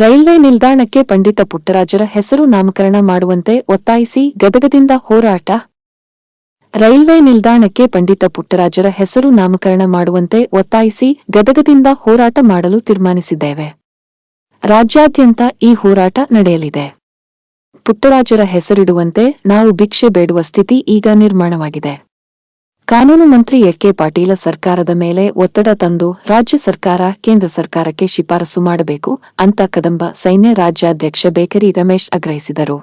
Railway ನಿಲ್ದಾಣಕ್ಕೆ ಪಂಡಿತ ಪುಟ್ಟರಾಜರ ಹೆಸರು ನಾಮಕರಣ ಮಾಡುವಂತೆ ಒತ್ತಾಯಿಸಿ ಗದಗದಿಂದ ಹೋರಾಟ. ರೈಲ್ವೆ ನಿಲ್ದಾಣಕ್ಕೆ ಪಂಡಿತ ಪುಟ್ಟರಾಜರ ಹೆಸರು ನಾಮಕರಣ ಮಾಡುವಂತೆ ಒತ್ತಾಯಿಸಿ ಗದಗದಿಂದ ಹೋರಾಟ ಮಾಡಲು ತೀರ್ಮಾನಿಸಿದ್ದೇವೆ. ರಾಜ್ಯಾದ್ಯಂತ ಈ ಹೋರಾಟ ನಡೆಯಲಿದೆ. ಪುಟ್ಟರಾಜರ ಹೆಸರಿಡುವಂತೆ ನಾವು ಭಿಕ್ಷೆ ಬೇಡುವ ಸ್ಥಿತಿ ಈಗ ನಿರ್ಮಾಣವಾಗಿದೆ. ಕಾನೂನು ಮಂತ್ರಿ ಎ.ಕೆ. ಪಾಟೀಲ ಸರ್ಕಾರದ ಮೇಲೆ ಒತ್ತಡ ತಂದು ರಾಜ್ಯ ಸರ್ಕಾರ ಕೇಂದ್ರ ಸರ್ಕಾರಕ್ಕೆ ಶಿಫಾರಸು ಮಾಡಬೇಕು ಅಂತ ಕದಂಬ ಸೈನ್ಯ ರಾಜ್ಯಾಧ್ಯಕ್ಷ ಬೇಕರಿ ರಮೇಶ್ ಆಗ್ರಹಿಸಿದರು.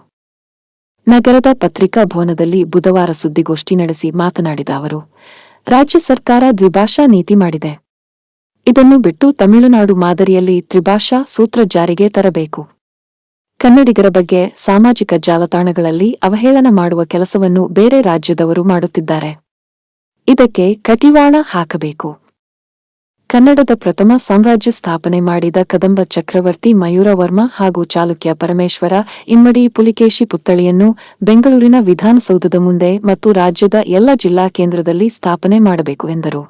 ನಗರದ ಪತ್ರಿಕಾ ಭವನದಲ್ಲಿ ಬುಧವಾರ ಸುದ್ದಿಗೋಷ್ಠಿ ನಡೆಸಿ ಮಾತನಾಡಿದ ಅವರು, ರಾಜ್ಯ ಸರ್ಕಾರ ದ್ವಿಭಾಷಾ ನೀತಿ ಮಾಡಿದೆ. ಇದನ್ನು ಬಿಟ್ಟು ತಮಿಳುನಾಡು ಮಾದರಿಯಲ್ಲಿ ತ್ರಿಭಾಷಾ ಸೂತ್ರ ಜಾರಿಗೆ ತರಬೇಕು. ಕನ್ನಡಿಗರ ಬಗ್ಗೆ ಸಾಮಾಜಿಕ ಜಾಲತಾಣಗಳಲ್ಲಿ ಅವಹೇಳನ ಮಾಡುವ ಕೆಲಸವನ್ನು ಬೇರೆ ರಾಜ್ಯದವರು ಮಾಡುತ್ತಿದ್ದಾರೆ. ಇದಕ್ಕೆ ಕಡಿವಾಣ ಹಾಕಬೇಕು. ಕನ್ನಡದ ಪ್ರಥಮ ಸಾಮ್ರಾಜ್ಯ ಸ್ಥಾಪನೆ ಮಾಡಿದ ಕದಂಬ ಚಕ್ರವರ್ತಿ ಮಯೂರವರ್ಮ ಹಾಗೂ ಚಾಲುಕ್ಯ ಪರಮೇಶ್ವರ ಇಮ್ಮಡಿ ಪುಲಿಕೇಶಿ ಪುತ್ಥಳಿಯನ್ನು ಬೆಂಗಳೂರಿನ ವಿಧಾನಸೌಧದ ಮುಂದೆ ಮತ್ತು ರಾಜ್ಯದ ಎಲ್ಲ ಜಿಲ್ಲಾ ಕೇಂದ್ರದಲ್ಲಿ ಸ್ಥಾಪನೆ ಮಾಡಬೇಕು ಎಂದರು.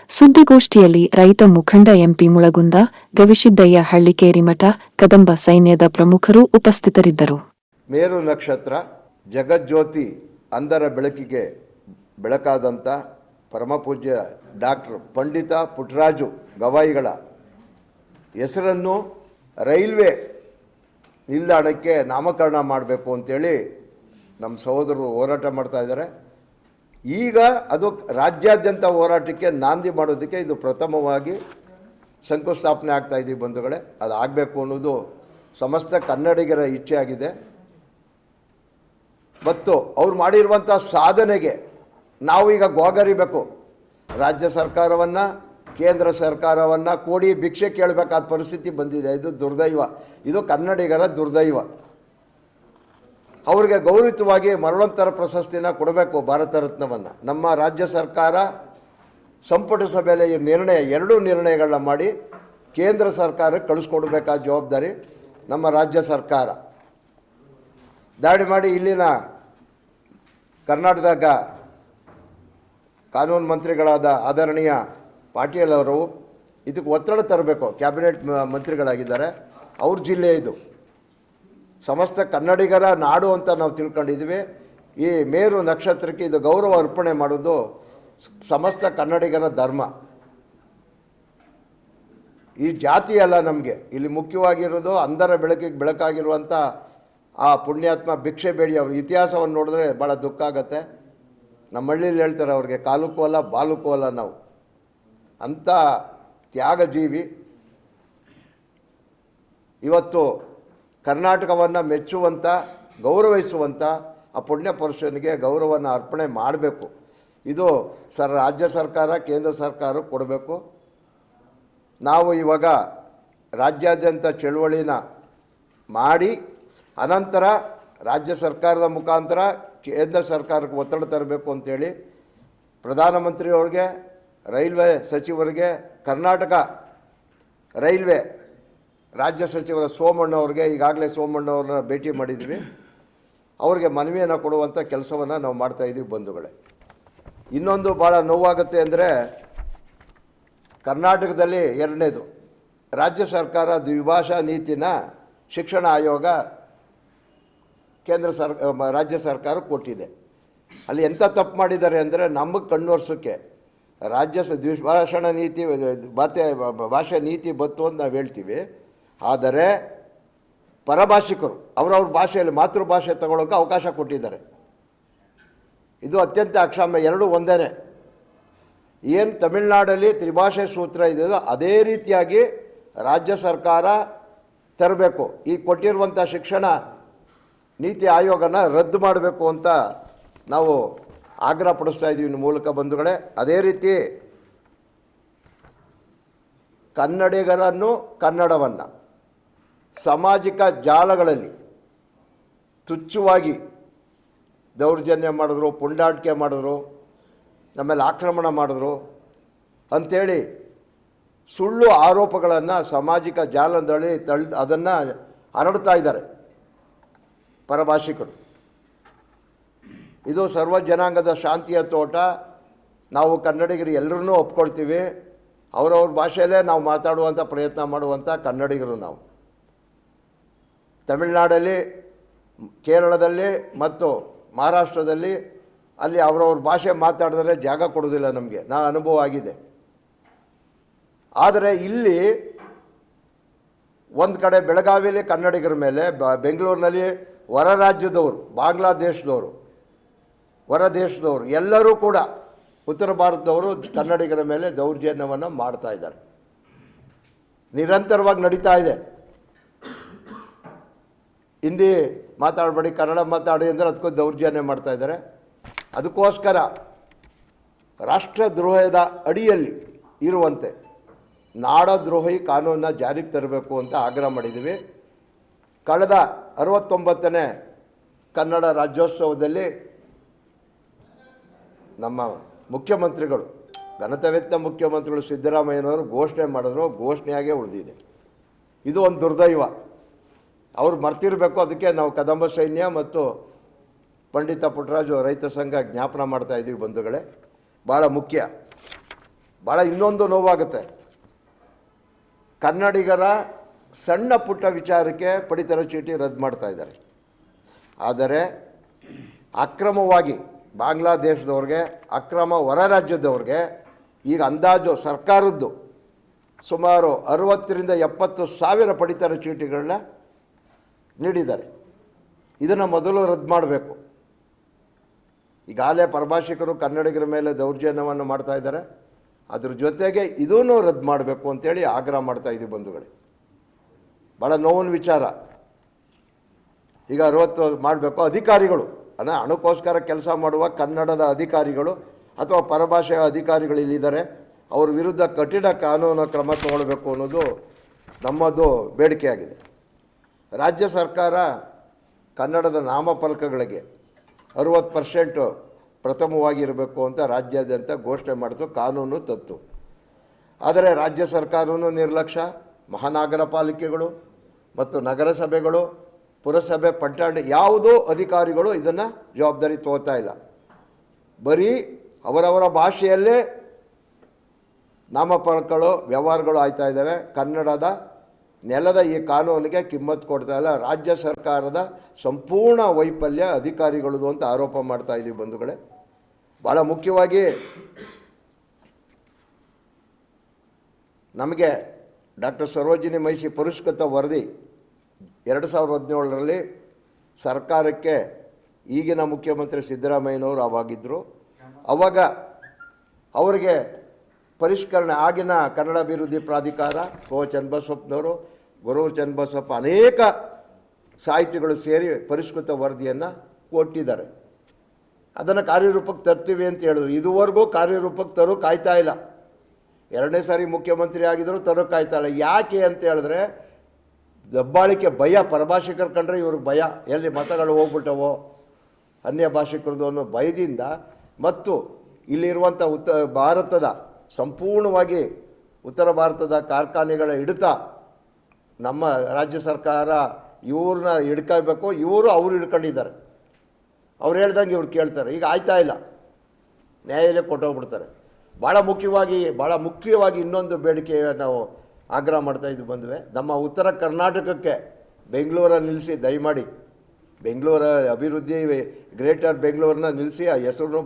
ಸುದ್ದಿಗೋಷ್ಠಿಯಲ್ಲಿ ರೈತ ಮುಖಂಡ ಎಂಪಿ ಮುಳಗುಂದ, ಗವಿಸಿದ್ದಯ್ಯ ಹಳ್ಳಿಕೇರಿಮಠ, ಕದಂಬ ಸೈನ್ಯದ ಪ್ರಮುಖರು ಉಪಸ್ಥಿತರಿದ್ದರು. ಮೇರು ನಕ್ಷತ್ರ ಜಗಜ್ಯೋತಿ ಅಂಧರ ಬೆಳಕಿಗೆ ಬೆಳಕಾದಂಥ ಪರಮಪೂಜ್ಯ ಡಾಕ್ಟರ್ ಪಂಡಿತ ಪುಟ್ಟರಾಜು ಗವಾಯಿಗಳ ಹೆಸರನ್ನು ರೈಲ್ವೆ ನಿಲ್ದಾಣಕ್ಕೆ ನಾಮಕರಣ ಮಾಡಬೇಕು ಅಂತೇಳಿ ನಮ್ಮ ಸಹೋದರರು ಹೋರಾಟ ಮಾಡ್ತಾ ಇದ್ದಾರೆ. ಈಗ ಅದು ರಾಜ್ಯಾದ್ಯಂತ ಹೋರಾಟಕ್ಕೆ ನಾಂದಿ ಮಾಡೋದಕ್ಕೆ ಇದು ಪ್ರಥಮವಾಗಿ ಶಂಕುಸ್ಥಾಪನೆ ಆಗ್ತಾಯಿದ್ದೀವಿ ಬಂಧುಗಳೇ. ಅದು ಆಗಬೇಕು ಅನ್ನೋದು ಸಮಸ್ತ ಕನ್ನಡಿಗರ ಇಚ್ಛೆ ಆಗಿದೆ. ಮತ್ತು ಅವ್ರು ಮಾಡಿರುವಂಥ ಸಾಧನೆಗೆ ನಾವು ಈಗ ಗೋಗರಿಬೇಕು. ರಾಜ್ಯ ಸರ್ಕಾರವನ್ನು ಕೇಂದ್ರ ಸರ್ಕಾರವನ್ನು ಕೂಡಿ ಭಿಕ್ಷೆ ಕೇಳಬೇಕಾದ ಪರಿಸ್ಥಿತಿ ಬಂದಿದೆ. ಇದು ದುರ್ದೈವ, ಇದು ಕನ್ನಡಿಗರ ದುರ್ದೈವ. ಅವರಿಗೆ ಗೌರವಿತವಾಗಿ ಮರಣೋತ್ತರ ಪ್ರಶಸ್ತಿನ ಕೊಡಬೇಕು, ಭಾರತ ರತ್ನವನ್ನು. ನಮ್ಮ ರಾಜ್ಯ ಸರ್ಕಾರ ಸಂಪುಟ ಸಭೆಯಲ್ಲಿ ಎರಡೂ ನಿರ್ಣಯಗಳನ್ನ ಮಾಡಿ ಕೇಂದ್ರ ಸರ್ಕಾರಕ್ಕೆ ಕಳಿಸ್ಕೊಡ್ಬೇಕಾದ ಜವಾಬ್ದಾರಿ ನಮ್ಮ ರಾಜ್ಯ ಸರ್ಕಾರ. ದಾಳಿ ಮಾಡಿ ಇಲ್ಲಿನ ಕರ್ನಾಟಕದಾಗ ಕಾನೂನು ಮಂತ್ರಿಗಳಾದ ಆದರಣೀಯ ಪಾಟೀಲ್ ಅವರು ಇದಕ್ಕೆ ಒತ್ತಡ ತರಬೇಕು. ಕ್ಯಾಬಿನೆಟ್ ಮಂತ್ರಿಗಳಾಗಿದ್ದಾರೆ, ಅವ್ರ ಜಿಲ್ಲೆ ಇದು. ಸಮಸ್ತ ಕನ್ನಡಿಗರ ನಾಡು ಅಂತ ನಾವು ತಿಳ್ಕೊಂಡಿದ್ದೀವಿ. ಈ ಮೇರು ನಕ್ಷತ್ರಕ್ಕೆ ಇದು ಗೌರವ ಅರ್ಪಣೆ ಮಾಡೋದು ಸಮಸ್ತ ಕನ್ನಡಿಗರ ಧರ್ಮ. ಈ ಜಾತಿ ಅಲ್ಲ ನಮಗೆ ಇಲ್ಲಿ ಮುಖ್ಯವಾಗಿರೋದು. ಅಂಧರ ಬೆಳಕಿಗೆ ಬೆಳಕಾಗಿರುವಂಥ ಆ ಪುಣ್ಯಾತ್ಮ ಭಿಕ್ಷೆ ಬೇಡಿ ಅವ್ರ ಇತಿಹಾಸವನ್ನು ನೋಡಿದ್ರೆ ಭಾಳ ದುಃಖ ಆಗುತ್ತೆ. ನಮ್ಮ ಹಳ್ಳಿಯಲ್ಲಿ ಹೇಳ್ತಾರೆ ಅವ್ರಿಗೆ ಕಾಲುಕು ಅಲ್ಲ ಬಾಲುಕು ಅಲ್ಲ ನಾವು. ಅಂಥ ತ್ಯಾಗಜೀವಿ ಇವತ್ತು ಕರ್ನಾಟಕವನ್ನು ಮೆಚ್ಚುವಂಥ ಗೌರವಿಸುವಂಥ ಆ ಪುಣ್ಯ ಪುರುಷನಿಗೆ ಗೌರವವನ್ನು ಅರ್ಪಣೆ ಮಾಡಬೇಕು. ಇದು ರಾಜ್ಯ ಸರ್ಕಾರ ಕೇಂದ್ರ ಸರ್ಕಾರ ಕೊಡಬೇಕು. ನಾವು ಇವಾಗ ರಾಜ್ಯಾದ್ಯಂತ ಚಳುವಳಿನ ಮಾಡಿ ಅನಂತರ ರಾಜ್ಯ ಸರ್ಕಾರದ ಮುಖಾಂತರ ಕೇಂದ್ರ ಸರ್ಕಾರಕ್ಕೆ ಒತ್ತಡ ತರಬೇಕು ಅಂಥೇಳಿ ಪ್ರಧಾನಮಂತ್ರಿಯವ್ರಿಗೆ, ರೈಲ್ವೆ ಸಚಿವರಿಗೆ, ಕರ್ನಾಟಕ ರೈಲ್ವೆ ರಾಜ್ಯ ಸಚಿವರ ಸೋಮಣ್ಣವ್ರಿಗೆ ಈಗಾಗಲೇ ಸೋಮಣ್ಣವ್ರನ್ನ ಭೇಟಿ ಮಾಡಿದ್ವಿ. ಅವ್ರಿಗೆ ಮನವಿಯನ್ನು ಕೊಡುವಂಥ ಕೆಲಸವನ್ನು ನಾವು ಮಾಡ್ತಾಯಿದ್ದೀವಿ ಬಂಧುಗಳೇ. ಇನ್ನೊಂದು ಭಾಳ ನೋವಾಗುತ್ತೆ ಅಂದರೆ ಕರ್ನಾಟಕದಲ್ಲಿ ಎರಡನೇದು ರಾಜ್ಯ ಸರ್ಕಾರ ದ್ವಿಭಾಷಾ ನೀತಿನ ಶಿಕ್ಷಣ ಆಯೋಗ ರಾಜ್ಯ ಸರ್ಕಾರ ಕೊಟ್ಟಿದೆ. ಅಲ್ಲಿ ಎಂಥ ತಪ್ಪು ಮಾಡಿದ್ದಾರೆ ಅಂದರೆ ನಮಗೆ ಕಣ್ಣೊರ್ಸೋಕ್ಕೆ ದ್ವಿಭಾಷಣ ನೀತಿ ಭಾಷೆ ನೀತಿ ಬತ್ತು ಅಂತ ನಾವು ಹೇಳ್ತೀವಿ. ಆದರೆ ಪರಭಾಷಿಕರು ಅವ್ರವ್ರ ಭಾಷೆಯಲ್ಲಿ ಮಾತೃಭಾಷೆ ತಗೊಳ್ಳೋಕೆ ಅವಕಾಶ ಕೊಟ್ಟಿದ್ದಾರೆ. ಇದು ಅತ್ಯಂತ ಅಕ್ಷಮ್ಯ. ಎರಡೂ ಒಂದೇ. ಏನು ತಮಿಳುನಾಡಲ್ಲಿ ತ್ರಿಭಾಷೆ ಸೂತ್ರ ಇದೆಯೋ ಅದೇ ರೀತಿಯಾಗಿ ರಾಜ್ಯ ಸರ್ಕಾರ ತರಬೇಕು. ಈ ಕೊಟ್ಟಿರುವಂಥ ಶಿಕ್ಷಣ ನೀತಿ ಆಯೋಗನ ರದ್ದು ಮಾಡಬೇಕು ಅಂತ ನಾವು ಆಗ್ರಹ ಪಡಿಸ್ತಾ ಇದ್ದೀವಿ ಇನ್ನು ಮೂಲಕ ಬಂಧುಗಳೇ. ಅದೇ ರೀತಿ ಕನ್ನಡಿಗರನ್ನು ಕನ್ನಡವನ್ನು ಸಾಮಾಜಿಕ ಜಾಲಗಳಲ್ಲಿ ತುಚ್ಛವಾಗಿ ದೌರ್ಜನ್ಯ ಮಾಡಿದ್ರು, ಪುಂಡಾಟಿಕೆ ಮಾಡಿದ್ರು, ನಮ್ಮೇಲೆ ಆಕ್ರಮಣ ಮಾಡಿದ್ರು ಅಂಥೇಳಿ ಸುಳ್ಳು ಆರೋಪಗಳನ್ನು ಸಾಮಾಜಿಕ ಜಾಲದಲ್ಲಿ ಅದನ್ನು ಹರಡ್ತಾ ಇದ್ದಾರೆ ಪರಭಾಷಿಕರು. ಇದು ಸರ್ವ ಜನಾಂಗದ ಶಾಂತಿಯ ತೋಟ. ನಾವು ಕನ್ನಡಿಗರು ಎಲ್ಲರನ್ನೂ ಒಪ್ಕೊಳ್ತೀವಿ. ಅವರವ್ರ ಭಾಷೆಯಲ್ಲೇ ನಾವು ಮಾತಾಡುವಂಥ ಪ್ರಯತ್ನ ಮಾಡುವಂಥ ಕನ್ನಡಿಗರು ನಾವು. ತಮಿಳುನಾಡಲ್ಲಿ, ಕೇರಳದಲ್ಲಿ ಮತ್ತು ಮಹಾರಾಷ್ಟ್ರದಲ್ಲಿ ಅಲ್ಲಿ ಅವರವ್ರ ಭಾಷೆ ಮಾತಾಡಿದ್ರೆ ಜಾಗ ಕೊಡೋದಿಲ್ಲ ನಮಗೆ, ಅನುಭವ ಆಗಿದೆ. ಆದರೆ ಇಲ್ಲಿ ಒಂದು ಕಡೆ ಬೆಳಗಾವಿಯಲ್ಲಿ ಕನ್ನಡಿಗರ ಮೇಲೆ, ಬೆಂಗಳೂರಿನಲ್ಲಿ ಹೊರ ರಾಜ್ಯದವರು, ಬಾಂಗ್ಲಾದೇಶದವರು, ಹೊರ ದೇಶದವರು ಎಲ್ಲರೂ ಕೂಡ ಉತ್ತರ ಭಾರತದವರು ಕನ್ನಡಿಗರ ಮೇಲೆ ದೌರ್ಜನ್ಯವನ್ನು ಮಾಡ್ತಾ ಇದ್ದಾರೆ. ನಿರಂತರವಾಗಿ ನಡೀತಾ ಇದೆ. ಹಿಂದಿ ಮಾತಾಡಬೇಡಿ, ಕನ್ನಡ ಮಾತಾಡಿ ಅಂದರೆ ಅದಕ್ಕೂ ದೌರ್ಜನ್ಯ ಮಾಡ್ತಾ ಇದ್ದಾರೆ. ಅದಕ್ಕೋಸ್ಕರ ರಾಷ್ಟ್ರದ್ರೋಹದ ಅಡಿಯಲ್ಲಿ ಇರುವಂತೆ ನಾಡದ್ರೋಹಿ ಕಾನೂನನ್ನ ಜಾರಿಗೆ ತರಬೇಕು ಅಂತ ಆಗ್ರಹ ಮಾಡಿದ್ದೀವಿ. ಕಳೆದ 69ನೇ ಕನ್ನಡ ರಾಜ್ಯೋತ್ಸವದಲ್ಲಿ ನಮ್ಮ ಮುಖ್ಯಮಂತ್ರಿಗಳು, ಘನತೆವೆತ್ತ ಮುಖ್ಯಮಂತ್ರಿಗಳು ಸಿದ್ದರಾಮಯ್ಯನವರು ಘೋಷಣೆ ಮಾಡಿದ್ರು, ಘೋಷಣೆಯಾಗೇ ಉಳಿದಿದೆ. ಇದು ಒಂದು ದುರ್ದೈವ. ಅವ್ರು ಮರ್ತಿರಬೇಕು. ಅದಕ್ಕೆ ನಾವು ಕದಂಬ ಸೈನ್ಯ ಮತ್ತು ಪಂಡಿತ ಪುಟ್ಟರಾಜು ರೈತ ಸಂಘ ಜ್ಞಾಪನ ಮಾಡ್ತಾ ಇದ್ದೀವಿ ಬಂಧುಗಳೇ. ಭಾಳ ಮುಖ್ಯ. ಭಾಳ ಇನ್ನೊಂದು ನೋವಾಗುತ್ತೆ, ಕನ್ನಡಿಗರ ಸಣ್ಣ ಪುಟ್ಟ ವಿಚಾರಕ್ಕೆ ಪಡಿತರ ಚೀಟಿ ರದ್ದು ಮಾಡ್ತಾ ಇದ್ದಾರೆ. ಆದರೆ ಅಕ್ರಮವಾಗಿ ಬಾಂಗ್ಲಾದೇಶದವ್ರಿಗೆ, ಅಕ್ರಮ ಹೊರ ರಾಜ್ಯದವ್ರಿಗೆ ಈಗ ಅಂದಾಜು ಸರ್ಕಾರದ್ದು ಸುಮಾರು 60ರಿಂದ 70 ಸಾವಿರ ಪಡಿತರ ಚೀಟಿಗಳನ್ನ ನೀಡಿದ್ದಾರೆ. ಇದನ್ನು ಮೊದಲು ರದ್ದು ಮಾಡಬೇಕು. ಈಗಾಗಲೇ ಪರಭಾಷಿಕರು ಕನ್ನಡಿಗರ ಮೇಲೆ ದೌರ್ಜನ್ಯವನ್ನು ಮಾಡ್ತಾ ಇದ್ದಾರೆ. ಅದ್ರ ಜೊತೆಗೆ ಇದೂ ರದ್ದು ಮಾಡಬೇಕು ಅಂತೇಳಿ ಆಗ್ರಹ ಮಾಡ್ತಾ ಇದ್ದೀವಿ ಬಂಧುಗಳೇ. ಭಾಳ ನೋವಿನ ವಿಚಾರ. ಈಗ 60 ಮಾಡಬೇಕು. ಅಧಿಕಾರಿಗಳು ಹಣಕ್ಕೋಸ್ಕರ ಕೆಲಸ ಮಾಡುವ ಕನ್ನಡದ ಅಧಿಕಾರಿಗಳು ಅಥವಾ ಪರಭಾಷೆಯ ಅಧಿಕಾರಿಗಳು ಇಲ್ಲಿದ್ದಾರೆ, ಅವ್ರ ವಿರುದ್ಧ ಕಠಿಣ ಕಾನೂನು ಕ್ರಮ ತಗೊಳ್ಬೇಕು ಅನ್ನೋದು ನಮ್ಮದು ಬೇಡಿಕೆಯಾಗಿದೆ. ರಾಜ್ಯ ಸರ್ಕಾರ ಕನ್ನಡದ ನಾಮಫಲಕಗಳಿಗೆ 60% ಪ್ರಥಮವಾಗಿರಬೇಕು ಅಂತ ರಾಜ್ಯಾದ್ಯಂತ ಘೋಷಣೆ ಮಾಡಿತು, ಕಾನೂನು ತತ್ತು. ಆದರೆ ರಾಜ್ಯ ಸರ್ಕಾರವೂ ನಿರ್ಲಕ್ಷ್ಯ. ಮಹಾನಗರ ಪಾಲಿಕೆಗಳು ಮತ್ತು ನಗರಸಭೆಗಳು, ಪುರಸಭೆ, ಪಟ್ಟಣ ಯಾವುದೋ ಅಧಿಕಾರಿಗಳು ಇದನ್ನು ಜವಾಬ್ದಾರಿ ತಗೋತಾ ಇಲ್ಲ. ಬರೀ ಅವರವರ ಭಾಷೆಯಲ್ಲೇ ನಾಮಫಲಕಗಳು ವ್ಯವಹಾರಗಳು ಆಯ್ತಾ ಇದ್ದಾವೆ. ಕನ್ನಡದ ನೆಲದ ಈ ಕಾನೂನಿಗೆ ಕಿಮ್ಮತ್ತು ಕೊಡ್ತಾ ಇಲ್ಲ. ರಾಜ್ಯ ಸರ್ಕಾರದ ಸಂಪೂರ್ಣ ವೈಫಲ್ಯ ಅಧಿಕಾರಿಗಳದು ಅಂತ ಆರೋಪ ಮಾಡ್ತಾ ಇದ್ದೀವಿ ಬಂಧುಗಳೇ. ಭಾಳ ಮುಖ್ಯವಾಗಿ ನಮಗೆ ಡಾಕ್ಟರ್ ಸರೋಜಿನಿ ಮಹಿಷಿ ಪುರಸ್ಕೃತ ವರದಿ 2017ರಲ್ಲಿ ಸರ್ಕಾರಕ್ಕೆ ಈಗಿನ ಮುಖ್ಯಮಂತ್ರಿ ಸಿದ್ದರಾಮಯ್ಯನವರು ಆವಾಗಿದ್ದರು. ಆವಾಗ ಅವರಿಗೆ ಪರಿಷ್ಕರಣೆ, ಆಗಿನ ಕನ್ನಡ ಅಭಿವೃದ್ಧಿ ಪ್ರಾಧಿಕಾರ, ಕೋ ಚನ್ನಬಸಪ್ಪನವರು, ಗುರು ಚನ್ನಬಸಪ್ಪ, ಅನೇಕ ಸಾಹಿತಿಗಳು ಸೇರಿ ಪರಿಷ್ಕೃತ ವರದಿಯನ್ನು ಕೊಟ್ಟಿದ್ದಾರೆ. ಅದನ್ನು ಕಾರ್ಯರೂಪಕ್ಕೆ ತರ್ತೀವಿ ಅಂತ ಹೇಳಿದ್ರು. ಇದುವರೆಗೂ ಕಾರ್ಯರೂಪಕ್ಕೆ ತರೋಕೆ ಕಾಯ್ತಾ ಇಲ್ಲ. 2ನೇ ಸಾರಿ ಮುಖ್ಯಮಂತ್ರಿ ಆಗಿದ್ರು, ತರೋಕೆ ಕಾಯ್ತಾ ಇಲ್ಲ. ಯಾಕೆ ಅಂತ ಹೇಳಿದ್ರೆ ದಬ್ಬಾಳಿಕೆ ಭಯ. ಪರಭಾಷಿಕರು ಕಂಡ್ರೆ ಇವ್ರಿಗೆ ಭಯ, ಎಲ್ಲಿ ಮತಗಳು ಹೋಗ್ಬಿಟ್ಟವೋ ಅನ್ಯ ಭಾಷಿಕರದು ಅನ್ನೋ ಭಯದಿಂದ, ಮತ್ತು ಇಲ್ಲಿರುವಂಥ ಭಾರತದ ಸಂಪೂರ್ಣವಾಗಿ ಉತ್ತರ ಭಾರತದ ಕಾರ್ಖಾನೆಗಳ ಹಿಡಿತ ನಮ್ಮ ರಾಜ್ಯ ಸರ್ಕಾರ ಇವ್ರನ್ನ ಹಿಡ್ಕೋಬೇಕು. ಅವ್ರು ಹಿಡ್ಕೊಂಡಿದ್ದಾರೆ. ಅವ್ರು ಹೇಳ್ದಂಗೆ ಇವ್ರು ಕೇಳ್ತಾರೆ. ಈಗ ಆಯ್ತಾ ಇಲ್ಲ, ನ್ಯಾಯಾಲಯ ಕೊಟ್ಟೋಗ್ಬಿಡ್ತಾರೆ. ಭಾಳ ಮುಖ್ಯವಾಗಿ ಇನ್ನೊಂದು ಬೇಡಿಕೆ ನಾವು ಆಗ್ರಹ ಮಾಡ್ತಾಯಿದ್ದು ಬಂದ್ವಿ. ನಮ್ಮ ಉತ್ತರ ಕರ್ನಾಟಕಕ್ಕೆ ಬೆಂಗಳೂರನ್ನು ನಿಲ್ಲಿಸಿ, ದಯಮಾಡಿ ಬೆಂಗಳೂರ ಅಭಿವೃದ್ಧಿ, ಗ್ರೇಟರ್ ಬೆಂಗಳೂರನ್ನ ನಿಲ್ಲಿಸಿ, ಆ ಹೆಸರನ್ನು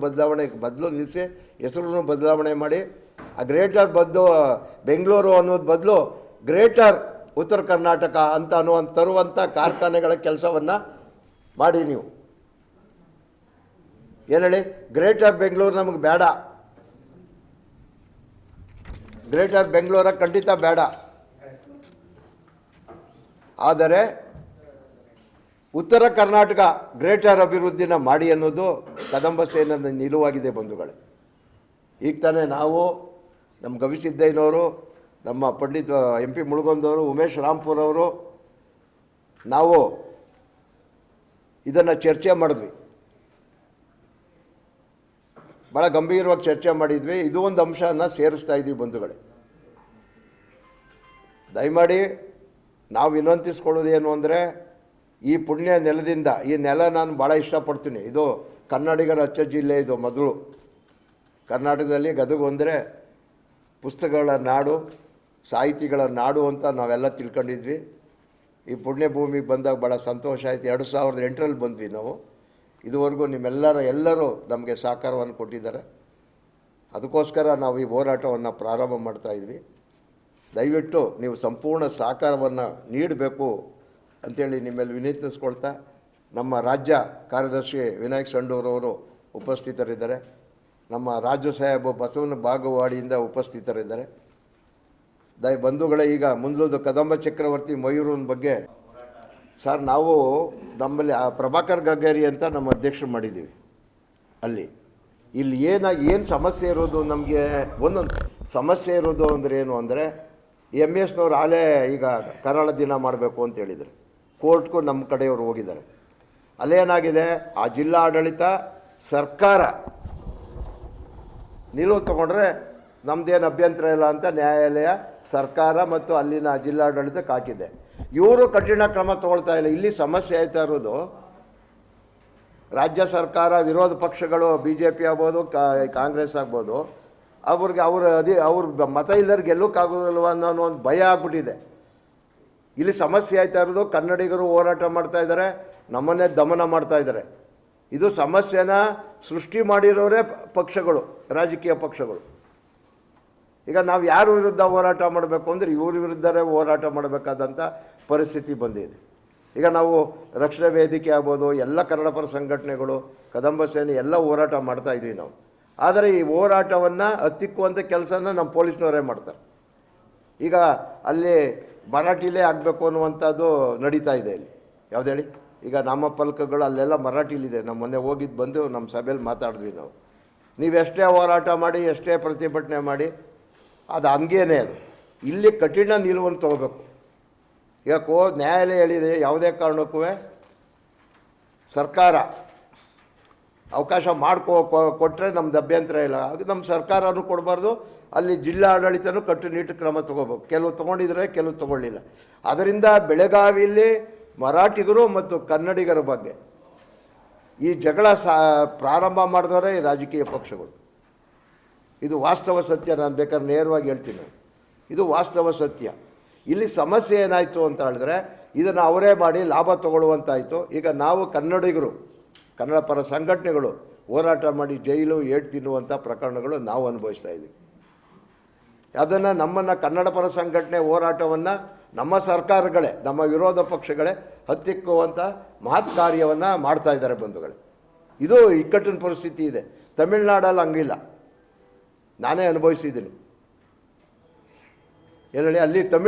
ನಿಲ್ಲಿಸಿ ಹೆಸರನ್ನು ಬದಲಾವಣೆ ಮಾಡಿ, ಆ ಗ್ರೇಟರ್ ಬೆಂಗಳೂರು ಅನ್ನೋದು ಬದಲು ಗ್ರೇಟರ್ ಉತ್ತರ ಕರ್ನಾಟಕ ಅಂತ ತರುವಂಥ ಕಾರ್ಖಾನೆಗಳ ಕೆಲಸವನ್ನು ಮಾಡಿ. ನೀವು ಏನು ಹೇಳಿ, ಗ್ರೇಟರ್ ಬೆಂಗಳೂರು ನಮಗೆ ಬೇಡ, ಗ್ರೇಟರ್ ಬೆಂಗಳೂರ ಖಂಡಿತ ಬೇಡ. ಆದರೆ ಉತ್ತರ ಕರ್ನಾಟಕ ಗ್ರೇಟರ್ ಅಭಿವೃದ್ಧಿನ ಮಾಡಿ ಅನ್ನೋದು ಕದಂಬ ಸೇನೆಯ ನಿಲುವಾಗಿದೆ ಬಂಧುಗಳೇ. ಈಗ ತಾನೇ ನಾವು, ನಮ್ಮ ಗವಿಸಿದ್ದಯ್ಯನವರು, ನಮ್ಮ ಪಂಡಿತ್ MP ಮುಳುಗೊಂದವರು, ಉಮೇಶ್ ರಾಂಪುರ್ ಅವರು, ನಾವು ಇದನ್ನು ಚರ್ಚೆ ಮಾಡಿದ್ವಿ. ಭಾಳ ಗಂಭೀರವಾಗಿ ಚರ್ಚೆ ಮಾಡಿದ್ವಿ. ಇದು ಒಂದು ಅಂಶವನ್ನು ಸೇರಿಸ್ತಾ ಇದ್ದೀವಿ ಬಂಧುಗಳೇ. ದಯಮಾಡಿ ನಾವು ವಿನಂತಿಸ್ಕೊಳ್ಳೋದೇನು ಅಂದರೆ, ಈ ಪುಣ್ಯ ನೆಲದಿಂದ, ಈ ನೆಲ ನಾನು ಭಾಳ ಇಷ್ಟಪಡ್ತೀನಿ. ಇದು ಕನ್ನಡಿಗರ ಅಚ್ಚ ಜಿಲ್ಲೆ. ಇದು ಮೊದಲು ಕರ್ನಾಟಕದಲ್ಲಿ ಗದಗ ಅಂದರೆ ಪುಸ್ತಕಗಳ ನಾಡು, ಸಾಹಿತಿಗಳ ನಾಡು ಅಂತ ನಾವೆಲ್ಲ ತಿಳ್ಕೊಂಡಿದ್ವಿ. ಈ ಪುಣ್ಯಭೂಮಿಗೆ ಬಂದಾಗ ಭಾಳ ಸಂತೋಷ ಆಯಿತು. 2008ರಲ್ಲಿ ಬಂದ್ವಿ ನಾವು. ಇದುವರೆಗೂ ಎಲ್ಲರೂ ನಮಗೆ ಸಹಕಾರವನ್ನು ಕೊಟ್ಟಿದ್ದಾರೆ. ಅದಕ್ಕೋಸ್ಕರ ನಾವು ಈ ಹೋರಾಟವನ್ನು ಪ್ರಾರಂಭ ಮಾಡ್ತಾಯಿದ್ವಿ. ದಯವಿಟ್ಟು ನೀವು ಸಂಪೂರ್ಣ ಸಹಕಾರವನ್ನು ನೀಡಬೇಕು ಅಂಥೇಳಿ ನಿಮ್ಮಲ್ಲಿ ವಿನಂತಿಸ್ಕೊಳ್ತಾ, ನಮ್ಮ ರಾಜ್ಯ ಕಾರ್ಯದರ್ಶಿ ವಿನಾಯಕ್ ಸಂಡೂರವರು ಉಪಸ್ಥಿತರಿದ್ದಾರೆ. ನಮ್ಮ ರಾಜು ಸಾಹೇಬು ಬಸವನ ಬಾಗವಾಡಿಯಿಂದ ಉಪಸ್ಥಿತರಿದ್ದಾರೆ. ಬಂಧುಗಳೇ, ಈಗ ಮುಂದೊಂದು ಕದಂಬ ಚಕ್ರವರ್ತಿ ಮಯೂರನ ಬಗ್ಗೆ ಸರ್, ನಾವು ನಮ್ಮಲ್ಲಿ ಪ್ರಭಾಕರ್ ಗಗ್ಗೇರಿ ಅಂತ ನಮ್ಮ ಅಧ್ಯಕ್ಷರು ಮಾಡಿದ್ದೀವಿ. ಇಲ್ಲಿ ಏನು ಸಮಸ್ಯೆ ಇರೋದು, ನಮಗೆ ಒಂದೊಂದು ಸಮಸ್ಯೆ ಇರೋದು ಅಂದರೆ ಏನು ಅಂದರೆ, MS ನವ್ರು ಆಲೇ ಈಗ ಕರಾಳ ದಿನ ಮಾಡಬೇಕು ಅಂತ ಹೇಳಿದರು. ಕೋರ್ಟ್ಗೂ ನಮ್ಮ ಕಡೆಯವರು ಹೋಗಿದ್ದಾರೆ. ಅಲ್ಲೇನಾಗಿದೆ, ಆ ಜಿಲ್ಲಾ ಆಡಳಿತ ಸರ್ಕಾರ ನಿಲುವು ತಗೊಂಡ್ರೆ ನಮ್ಮದೇನು ಅಭ್ಯಂತರ ಇಲ್ಲ ಅಂತ ನ್ಯಾಯಾಲಯ ಸರ್ಕಾರ ಮತ್ತು ಅಲ್ಲಿನ ಜಿಲ್ಲಾಡಳಿತಕ್ಕೆ ಹಾಕಿದೆ. ಇವರು ಕಠಿಣ ಕ್ರಮ ತಗೊಳ್ತಾ ಇಲ್ಲ. ಇಲ್ಲಿ ಸಮಸ್ಯೆ ಆಯ್ತಾ ಇರೋದು, ರಾಜ್ಯ ಸರ್ಕಾರ, ವಿರೋಧ ಪಕ್ಷಗಳು, BJP ಆಗ್ಬೋದು, ಕಾಂಗ್ರೆಸ್ ಆಗ್ಬೋದು, ಅವ್ರ ಮತ ಇಲ್ಲದ್ರೆ ಗೆಲ್ಲೋಕ್ಕಾಗೋದಿಲ್ವ ಅನ್ನೋ ಒಂದು ಭಯ ಆಗ್ಬಿಟ್ಟಿದೆ. ಇಲ್ಲಿ ಸಮಸ್ಯೆ ಆಯ್ತಾ ಇರೋದು, ಕನ್ನಡಿಗರು ಹೋರಾಟ ಮಾಡ್ತಾ ಇದ್ದಾರೆ, ನಮ್ಮನ್ನೇ ದಮನ ಮಾಡ್ತಾ ಇದ್ದಾರೆ. ಇದು ಸಮಸ್ಯೆನ ಸೃಷ್ಟಿ ಮಾಡಿರೋರೇ ಪಕ್ಷಗಳು, ರಾಜಕೀಯ ಪಕ್ಷಗಳು. ಈಗ ನಾವು ಯಾರ ವಿರುದ್ಧ ಹೋರಾಟ ಮಾಡಬೇಕು ಅಂದರೆ ಇವ್ರ ವಿರುದ್ಧವೇ ಹೋರಾಟ ಮಾಡಬೇಕಾದಂಥ ಪರಿಸ್ಥಿತಿ ಬಂದಿದೆ. ಈಗ ನಾವು ರಕ್ಷಣಾ ವೇದಿಕೆ ಆಗ್ಬೋದು, ಎಲ್ಲ ಕನ್ನಡಪರ ಸಂಘಟನೆಗಳು, ಕದಂಬ ಸೇನೆ ಎಲ್ಲ ಹೋರಾಟ ಮಾಡ್ತಾಯಿದ್ವಿ ನಾವು. ಆದರೆ ಈ ಹೋರಾಟವನ್ನು ಹತ್ತಿಕ್ಕುವಂಥ ಕೆಲಸನ ನಮ್ಮ ಪೊಲೀಸ್ನವರೇ ಮಾಡ್ತಾರೆ. ಈಗ ಅಲ್ಲಿ ಮರಾಠಿಲೇ ಆಗಬೇಕು ಅನ್ನುವಂಥದ್ದು ನಡೀತಾ ಇದೆ. ಇಲ್ಲಿ ಯಾವ್ದು ಹೇಳಿ, ಈಗ ನಾಮಫಲಕಗಳು ಅಲ್ಲೆಲ್ಲ ಮರಾಠಿಲಿದೆ. ನಮ್ಮ ಮೊನ್ನೆ ಹೋಗಿದ್ದು ಬಂದು ನಮ್ಮ ಸಭೆಯಲ್ಲಿ ಮಾತಾಡಿದ್ವಿ ನಾವು. ನೀವು ಎಷ್ಟೇ ಹೋರಾಟ ಮಾಡಿ, ಎಷ್ಟೇ ಪ್ರತಿಭಟನೆ ಮಾಡಿ, ಅದು ಹಂಗೇನೆ. ಅದು ಇಲ್ಲಿ ಕಠಿಣ ನಿಲುವನ್ನು ತಗೋಬೇಕು. ಈಗ ನ್ಯಾಯಾಲಯ ಹೇಳಿದೆ, ಯಾವುದೇ ಕಾರಣಕ್ಕೂ ಸರ್ಕಾರ ಅವಕಾಶ ಕೊಟ್ಟರೆ ನಮ್ದು ಅಭ್ಯಂತರ ಇಲ್ಲ. ಅದು ನಮ್ಮ ಸರ್ಕಾರನೂ ಕೊಡಬಾರ್ದು, ಅಲ್ಲಿ ಜಿಲ್ಲಾ ಆಡಳಿತನೂ ಕಟ್ಟುನಿಟ್ಟು ಕ್ರಮ ತಗೋಬೇಕು. ಕೆಲವು ತೊಗೊಂಡಿದ್ರೆ, ಕೆಲವು ತೊಗೊಳ್ಳಿಲ್ಲ. ಅದರಿಂದ ಬೆಳಗಾವಿಯಲ್ಲಿ ಮರಾಠಿಗರು ಮತ್ತು ಕನ್ನಡಿಗರ ಬಗ್ಗೆ ಈ ಜಗಳ ಪ್ರಾರಂಭ ಮಾಡಿದವರೇ ಈ ರಾಜಕೀಯ ಪಕ್ಷಗಳು. ಇದು ವಾಸ್ತವ ಸತ್ಯ. ನಾನು ಬೇಕಾದ್ರೆ ನೇರವಾಗಿ ಹೇಳ್ತೀನಿ, ಇದು ವಾಸ್ತವ ಸತ್ಯ. ಇಲ್ಲಿ ಸಮಸ್ಯೆ ಏನಾಯಿತು ಅಂತ ಹೇಳಿದ್ರೆ, ಇದನ್ನು ಅವರೇ ಮಾಡಿ ಲಾಭ ತಗೊಳ್ಳುವಂತಾಯಿತು. ಈಗ ನಾವು ಕನ್ನಡಿಗರು, ಕನ್ನಡ ಪರ ಸಂಘಟನೆಗಳು ಹೋರಾಟ ಮಾಡಿ ಜೈಲು ಏಟು ತಿನ್ನುವಂಥ ಪ್ರಕರಣಗಳು ನಾವು ಅನುಭವಿಸ್ತಾ ಇದ್ದೀವಿ. ಅದನ್ನು ನಮ್ಮನ್ನು ಕನ್ನಡ ಪರ ಸಂಘಟನೆ ಹೋರಾಟವನ್ನು ನಮ್ಮ ಸರ್ಕಾರಗಳೇ, ನಮ್ಮ ವಿರೋಧ ಪಕ್ಷಗಳೇ ಹತ್ತಿಕ್ಕುವಂಥ ಮಹತ್ ಕಾರ್ಯವನ್ನು ಮಾಡ್ತಾ ಇದ್ದಾರೆ ಬಂಧುಗಳೇ. ಇದು ಇಕ್ಕಟ್ಟಿನ ಪರಿಸ್ಥಿತಿ ಇದೆ. ತಮಿಳ್ನಾಡಲ್ಲಿ ಹಂಗಿಲ್ಲ, ನಾನೇ ಅನುಭವಿಸಿದ್ದೀನಿ. ಏನೇಳಿ,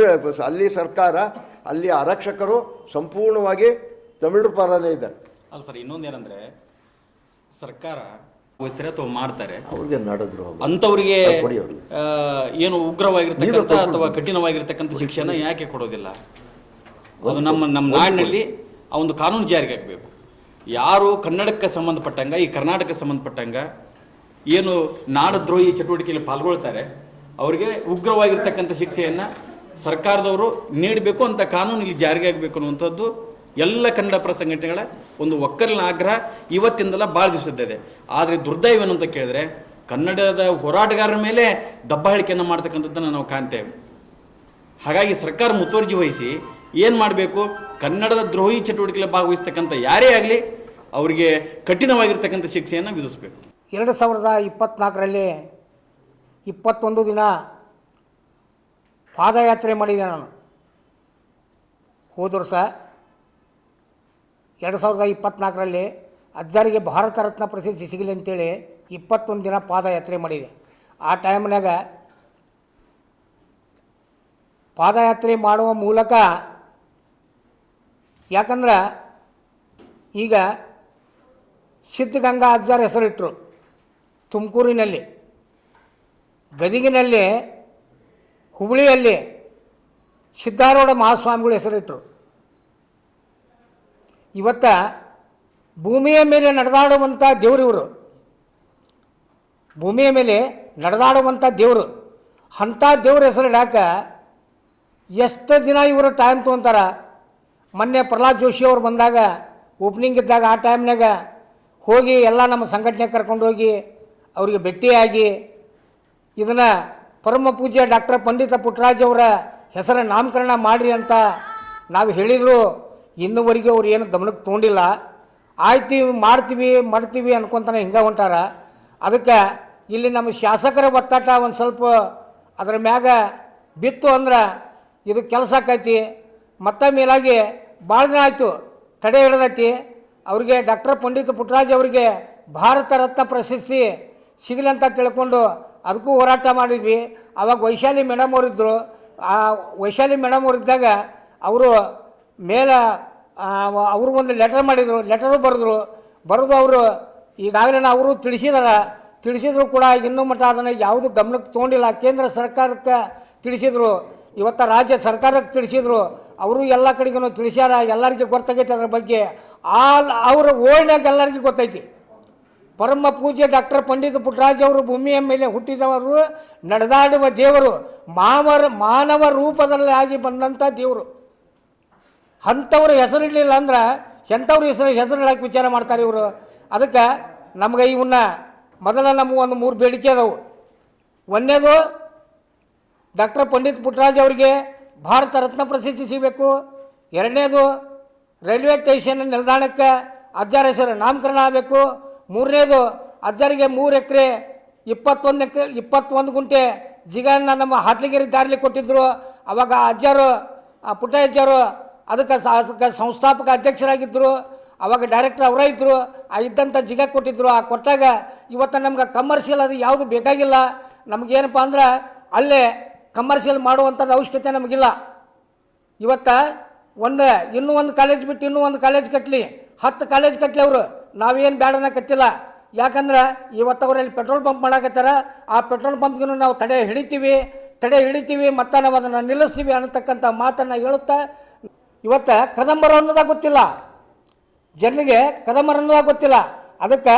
ಅಲ್ಲಿ ಸರ್ಕಾರ, ಅಲ್ಲಿ ಆರಕ್ಷಕರು ಸಂಪೂರ್ಣವಾಗಿ ತಮಿಳರ ಪರನೇ ಇದ್ದಾರೆ. ಅಲ್ಲ ಸರ್, ಇನ್ನೊಂದೇನಂದ್ರೆ ಸರ್ಕಾರ ಅಥವಾ ಮಾಡ್ತಾರೆ, ಅವ್ರಿಗೆ ನಡೆದ್ರು ಅಂಥವ್ರಿಗೆ ಏನು ಉಗ್ರವಾಗಿರ್ತಕ್ಕಂಥ ಅಥವಾ ಕಠಿಣವಾಗಿರ್ತಕ್ಕಂಥ ಶಿಕ್ಷೆನ ಯಾಕೆ ಕೊಡೋದಿಲ್ಲ? ಅದು ನಮ್ಮ ನಾಡಿನಲ್ಲಿ ಆ ಒಂದು ಕಾನೂನು ಜಾರಿಗೆ ಆಗಬೇಕು. ಯಾರು ಕನ್ನಡಕ್ಕೆ ಸಂಬಂಧಪಟ್ಟಂಗ, ಈ ಕರ್ನಾಟಕಕ್ಕೆ ಸಂಬಂಧಪಟ್ಟಂಗ ಏನು ನಾಡದ್ರೋಹಿ ಚಟುವಟಿಕೆಯಲ್ಲಿ ಪಾಲ್ಗೊಳ್ತಾರೆ, ಅವರಿಗೆ ಉಗ್ರವಾಗಿರ್ತಕ್ಕಂಥ ಶಿಕ್ಷೆಯನ್ನು ಸರ್ಕಾರದವರು ನೀಡಬೇಕು ಅಂತ ಕಾನೂನು ಇಲ್ಲಿ ಜಾರಿಗೆ ಆಗಬೇಕು ಅನ್ನುವಂಥದ್ದು ಎಲ್ಲ ಕನ್ನಡ ಪರ ಸಂಘಟನೆಗಳ ಒಂದು ಒಕ್ಕಲಿನ ಆಗ್ರಹ ಇವತ್ತಿಂದಲ್ಲ ಭಾಳ ದಿವಸದ್ದಿದೆ. ಆದರೆ ದುರ್ದೈವ ಏನಂತ ಕೇಳಿದ್ರೆ, ಕನ್ನಡದ ಹೋರಾಟಗಾರರ ಮೇಲೆ ದಬ್ಬ ಹೇಳಿಕೆಯನ್ನು ಮಾಡ್ತಕ್ಕಂಥದ್ದನ್ನು ನಾವು ಕಾಣ್ತೇವೆ. ಹಾಗಾಗಿ ಸರ್ಕಾರ ಮುತುವರ್ಜಿ ವಹಿಸಿ ಏನು ಮಾಡಬೇಕು, ಕನ್ನಡದ ದ್ರೋಹಿ ಚಟುವಟಿಕೆಯಲ್ಲಿ ಭಾಗವಹಿಸ್ತಕ್ಕಂಥ ಯಾರೇ ಆಗಲಿ ಅವರಿಗೆ ಕಠಿಣವಾಗಿರ್ತಕ್ಕಂಥ ಶಿಕ್ಷೆಯನ್ನು ವಿಧಿಸಬೇಕು. 2024ರಲ್ಲಿ 21 ದಿನ ಪಾದಯಾತ್ರೆ ಮಾಡಿದೆ ನಾನು. ಹೋದ ವರ್ಷ 2024ರಲ್ಲಿ ಅಜ್ಜರಿಗೆ ಭಾರತ ರತ್ನ ಪ್ರಶಸ್ತಿ ಸಿಗಲಿ ಅಂತೇಳಿ 21 ದಿನ ಪಾದಯಾತ್ರೆ ಮಾಡಿದೆ. ಆ ಟೈಮ್ನಾಗ ಪಾದಯಾತ್ರೆ ಮಾಡುವ ಮೂಲಕ, ಯಾಕಂದ್ರೆ ಈಗ ಸಿದ್ಧಗಂಗಾ ಅಜ್ಜಾರ ಹೆಸರಿಟ್ಟರು ತುಮಕೂರಿನಲ್ಲಿ, ಗದಗಿನಲ್ಲಿ, ಹುಬ್ಬಳ್ಳಿಯಲ್ಲಿ ಸಿದ್ಧಾರೂಢ ಮಹಾಸ್ವಾಮಿಗಳು ಹೆಸರಿಟ್ಟರು. ಇವತ್ತ ಭೂಮಿಯ ಮೇಲೆ ನಡೆದಾಡುವಂಥ ದೇವರಿವರು, ಭೂಮಿಯ ಮೇಲೆ ನಡೆದಾಡುವಂಥ ದೇವರು. ಅಂಥ ದೇವ್ರ ಹೆಸರಿಡಾಕ ಎಷ್ಟು ದಿನ ಇವರು ಟೈಮ್ ತೊಗೊಂತಾರ. ಮೊನ್ನೆ ಪ್ರಹ್ಲಾದ್ ಜೋಶಿ ಅವ್ರು ಬಂದಾಗ, ಓಪನಿಂಗ್ ಇದ್ದಾಗ, ಆ ಟೈಮ್ನಾಗ ಹೋಗಿ ಎಲ್ಲ ನಮ್ಮ ಸಂಘಟನೆ ಕರ್ಕೊಂಡೋಗಿ ಅವರಿಗೆ ಭೇಟಿಯಾಗಿ ಇದನ್ನು ಪರಮ ಪೂಜ್ಯ ಡಾಕ್ಟರ್ ಪಂಡಿತ ಪುಟ್ಟರಾಜ್ ಅವರ ಹೆಸರ ನಾಮಕರಣ ಮಾಡಿರಿ ಅಂತ ನಾವು ಹೇಳಿದ್ರು ಇನ್ನುವರೆಗೆ ಅವ್ರು ಏನು ಗಮನಕ್ಕೆ ತೊಗೊಂಡಿಲ್ಲ. ಆಯ್ತೀವಿ ಮಾಡ್ತೀವಿ ಅನ್ಕೊಂತಾನೆ ಹಿಂಗೆ ಹೊಂಟಾರ. ಅದಕ್ಕೆ ಇಲ್ಲಿ ನಮ್ಮ ಶಾಸಕರ ಒತ್ತಾಟ ಒಂದು ಸ್ವಲ್ಪ ಅದರ ಮ್ಯಾಗ ಬಿತ್ತು ಅಂದ್ರೆ ಇದು ಕೆಲಸ ಆಕೈತಿ. ಮತ್ತೆ ಮೇಲಾಗಿ ಭಾಳ ದಿನ ಆಯಿತು ತಡೆ ಹಿಡಿದೈತಿ. ಅವ್ರಿಗೆ ಡಾಕ್ಟರ್ ಪಂಡಿತ್ ಪುಟ್ಟರಾಜ್ ಅವರಿಗೆ ಭಾರತ ರತ್ನ ಪ್ರಶಸ್ತಿ ಸಿಗಲಿ ಅಂತ ತಿಳ್ಕೊಂಡು ಅದಕ್ಕೂ ಹೋರಾಟ ಮಾಡಿದ್ವಿ. ಆವಾಗ ವೈಶಾಲಿ ಮೇಡಮ್ ಅವರಿದ್ದರು. ಆ ವೈಶಾಲಿ ಮೇಡಮ್ ಅವರಿದ್ದಾಗ ಅವರು ಮೇಲೆ ಅವರು ಒಂದು ಲೆಟರ್ ಮಾಡಿದರು, ಲೆಟರು ಬರೆದು ಅವರು ಈಗಾಗಲೇ ಅವರು ತಿಳಿಸಿದ್ರು ಕೂಡ ಇನ್ನೂ ಮಟ್ಟ ಅದನ್ನು ಯಾವುದು ಗಮನಕ್ಕೆ ತೊಗೊಂಡಿಲ್ಲ. ಕೇಂದ್ರ ಸರ್ಕಾರಕ್ಕೆ ತಿಳಿಸಿದರು, ಇವತ್ತು ರಾಜ್ಯ ಸರ್ಕಾರಕ್ಕೆ ತಿಳಿಸಿದರು, ಅವರು ಎಲ್ಲ ಕಡೆಗೂ ತಿಳಿಸ್ಯಾರ. ಎಲ್ಲರಿಗೂ ಗೊತ್ತಾಗೈತೆ ಅದ್ರ ಬಗ್ಗೆ. ಅವ್ರ ಓಲ್ಡ್ನಾಗ ಎಲ್ಲರಿಗೂ ಗೊತ್ತೈತಿ. ಪರಮ ಪೂಜ್ಯ ಡಾಕ್ಟರ್ ಪಂಡಿತ್ ಪುಟ್ಟರಾಜ್ ಅವರು ಭೂಮಿಯ ಮೇಲೆ ಹುಟ್ಟಿದವರು, ನಡೆದಾಡುವ ದೇವರು, ಮಾನವ ರೂಪದಲ್ಲಿ ಆಗಿ ಬಂದಂಥ ದೇವರು. ಅಂಥವ್ರ ಹೆಸರಿರಲಿಲ್ಲ ಅಂದ್ರೆ ಎಂಥವ್ರ ಹೆಸರಿಡಕ್ಕೆ ವಿಚಾರ ಮಾಡ್ತಾರೆ ಇವರು. ಅದಕ್ಕೆ ನಮ್ಗೆ ಇವನ್ನ ಮೊದಲ ನಮಗೆ ಒಂದು 3 ಬೇಡಿಕೆ ಅದಾವು. ಒಂದನೇದು ಡಾಕ್ಟರ್ ಪಂಡಿತ್ ಪುಟ್ಟರಾಜ್ ಅವರಿಗೆ ಭಾರತ ರತ್ನ ಪ್ರಶಸ್ತಿ ಸಿಗಬೇಕು. ಎರಡನೇದು ರೈಲ್ವೆ ಸ್ಟೇಷನ್ ನಿಲ್ದಾಣಕ್ಕೆ ಅಜ್ಜಾರ ಹೆಸರು ನಾಮಕರಣ ಆಗಬೇಕು. ಮೂರನೇದು ಅಜ್ಜರಿಗೆ 3 ಎಕರೆ 21 ಗುಂಟೆ ಜಿಗನ್ನ ನಮ್ಮ ಹಾತ್ಲಿಗಿರಿ ದಾರಿಲಿ ಕೊಟ್ಟಿದ್ದರು. ಅವಾಗ ಅಜ್ಜಾರು ಪುಟ್ಟ ಅಜ್ಜಾರು ಅದಕ್ಕೆ ಸಂಸ್ಥಾಪಕ ಅಧ್ಯಕ್ಷರಾಗಿದ್ದರು. ಅವಾಗ ಡೈರೆಕ್ಟರ್ ಅವರೇ ಇದ್ದರು. ಇದ್ದಂಥ ಜಿಗ ಕೊಟ್ಟಿದ್ದರು. ಆ ಕೊಟ್ಟಾಗ ಇವತ್ತು ನಮ್ಗೆ ಕಮರ್ಷಿಯಲ್ ಅದು ಯಾವುದು ಬೇಕಾಗಿಲ್ಲ. ನಮಗೇನಪ್ಪ ಅಂದ್ರೆ ಅಲ್ಲೇ ಕಮರ್ಷಿಯಲ್ ಮಾಡುವಂಥದ್ದು ಅವಶ್ಯಕತೆ ನಮಗಿಲ್ಲ. ಇವತ್ತು ಇನ್ನೂ ಒಂದು ಕಾಲೇಜ್ ಬಿಟ್ಟು ಇನ್ನೂ ಒಂದು ಕಾಲೇಜ್ ಕಟ್ಟಲಿ, 10 ಕಾಲೇಜ್ ಕಟ್ಟಲಿ ಅವರು, ನಾವೇನು ಬೇಡನ ಕತ್ತಿಲ್ಲ. ಯಾಕಂದ್ರೆ ಇವತ್ತು ಅವರಲ್ಲಿ ಪೆಟ್ರೋಲ್ ಪಂಪ್ ಮಾಡಾಕತ್ತಾರ. ಆ ಪೆಟ್ರೋಲ್ ಪಂಪ್ಗೂ ನಾವು ತಡೆ ಹಿಡಿತೀವಿ ಮತ್ತು ನಾವು ಅದನ್ನು ನಿಲ್ಲಿಸ್ತೀವಿ ಅನ್ನತಕ್ಕಂಥ ಮಾತನ್ನು ಹೇಳುತ್ತಾ, ಇವತ್ತು ಕದಂಬರು ಅನ್ನೋದಾಗ ಗೊತ್ತಿಲ್ಲ ಜನರಿಗೆ, ಕದಂಬರು ಅನ್ನೋದಾಗ ಗೊತ್ತಿಲ್ಲ. ಅದಕ್ಕೆ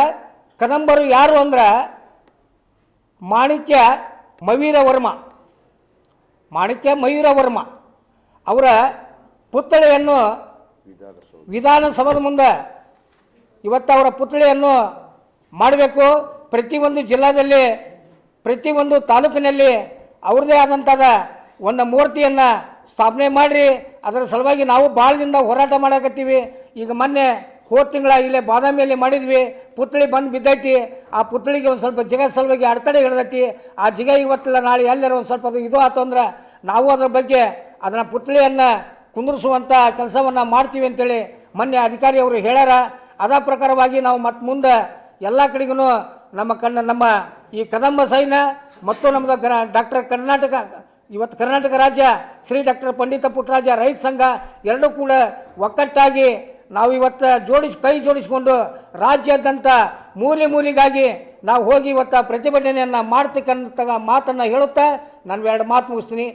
ಕದಂಬರು ಯಾರು ಅಂದ್ರೆ ಮಾಣಿಕ್ಯ ಮಯೂರ ವರ್ಮ ಅವರ ಪುತ್ಥಳಿಯನ್ನು ವಿಧಾನಸೌಧದ ಮುಂದೆ ಇವತ್ತು ಅವರ ಪುತ್ಥಳಿಯನ್ನು ಮಾಡಬೇಕು. ಪ್ರತಿಯೊಂದು ಜಿಲ್ಲಾದಲ್ಲಿ ಪ್ರತಿಯೊಂದು ತಾಲೂಕಿನಲ್ಲಿ ಅವ್ರದ್ದೇ ಆದಂಥದ ಒಂದು ಮೂರ್ತಿಯನ್ನು ಸ್ಥಾಪನೆ ಮಾಡಿರಿ. ಅದರ ಸಲುವಾಗಿ ನಾವು ಭಾಳ ದಿನದ ಹೋರಾಟ ಮಾಡಕತ್ತೀವಿ. ಈಗ ಮೊನ್ನೆ ಹೋದ ತಿಂಗಳ ಇಲ್ಲೇ ಬಾದಾಮಿಯಲ್ಲಿ ಮಾಡಿದ್ವಿ. ಪುತ್ಥಳಿ ಬಂದು ಬಿದ್ದೈತಿ. ಆ ಪುತ್ಥಳಿಗೆ ಒಂದು ಸ್ವಲ್ಪ ಜಿಗ ಸಲುವಾಗಿ ಅಡೆತಡೆ ಹಿಡ್ದೈತಿ. ಆ ಜಿಗ ಇವತ್ತಿಲ್ಲ ನಾಳೆ ಎಲ್ಲರ ಒಂದು ಸ್ವಲ್ಪ ಅದು ಇದು ಆಯ್ತು ಅಂದ್ರೆ ನಾವು ಅದ್ರ ಬಗ್ಗೆ ಅದನ್ನು ಪುತ್ಥಳಿಯನ್ನು ಕುಂದಿರಿಸುವಂಥ ಕೆಲಸವನ್ನು ಮಾಡ್ತೀವಿ ಅಂತೇಳಿ ಮೊನ್ನೆ ಅಧಿಕಾರಿಯವರು ಹೇಳ್ಯಾರ. ಅದೇ ಪ್ರಕಾರವಾಗಿ ನಾವು ಮತ್ತೆ ಮುಂದೆ ಎಲ್ಲ ಕಡೆಗೂ ನಮ್ಮ ಈ ಕದಂಬ ಸೈನ್ಯ ಮತ್ತು ನಮ್ಮದು ಕರ್ನಾಟಕ ರಾಜ್ಯ ಶ್ರೀ ಡಾಕ್ಟರ್ ಪಂಡಿತ ಪುಟ್ಟರಾಜ ರೈತ ಸಂಘ ಎರಡೂ ಕೂಡ ಒಕ್ಕಟ್ಟಾಗಿ ನಾವು ಇವತ್ತು ಕೈ ಜೋಡಿಸಿಕೊಂಡು ರಾಜ್ಯಾದ್ಯಂತ ಮೂಲೆಗಾಗಿ ನಾವು ಹೋಗಿ ಇವತ್ತು ಪ್ರತಿಭಟನೆಯನ್ನು ಮಾಡ್ತಕ್ಕಂಥ ಮಾತನ್ನು ಹೇಳುತ್ತಾ ನಾನು 2 ಮಾತು ಮುಗಿಸ್ತೀನಿ.